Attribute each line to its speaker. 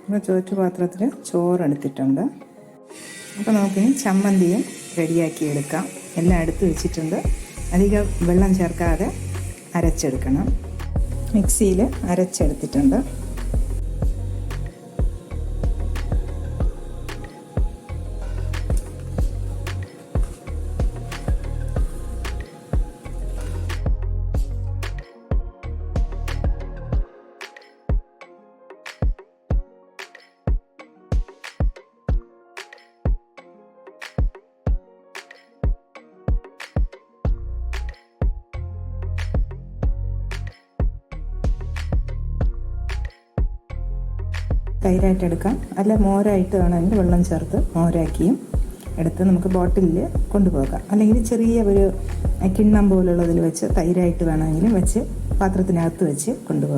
Speaker 1: അപ്പോൾ ചോറ്റുപാത്രത്തിൽ ചോറെടുത്തിട്ടുണ്ട്. അപ്പോൾ നമുക്കിനി ചമ്മന്തിയും റെഡിയാക്കി എടുക്കാം. എല്ലാം എടുത്ത് വെച്ചിട്ടുണ്ട്. അധികം വെള്ളം ചേർക്കാതെ അരച്ചെടുക്കണം. മിക്സിയിൽ അരച്ചെടുത്തിട്ടുണ്ട്. തൈരായിട്ട് എടുക്കാം, അല്ല മോരായിട്ട് വേണമെങ്കിൽ വെള്ളം ചേർത്ത് മോരാക്കിയും എടുത്ത് നമുക്ക് ബോട്ടിലിൽ കൊണ്ടുപോകാം. അല്ലെങ്കിൽ ചെറിയ ഒരു കിണ്ണം പോലുള്ളതിൽ വെച്ച് തൈരായിട്ട് വേണമെങ്കിലും വെച്ച് പാത്രത്തിനകത്ത് വെച്ച് കൊണ്ടുപോകാം.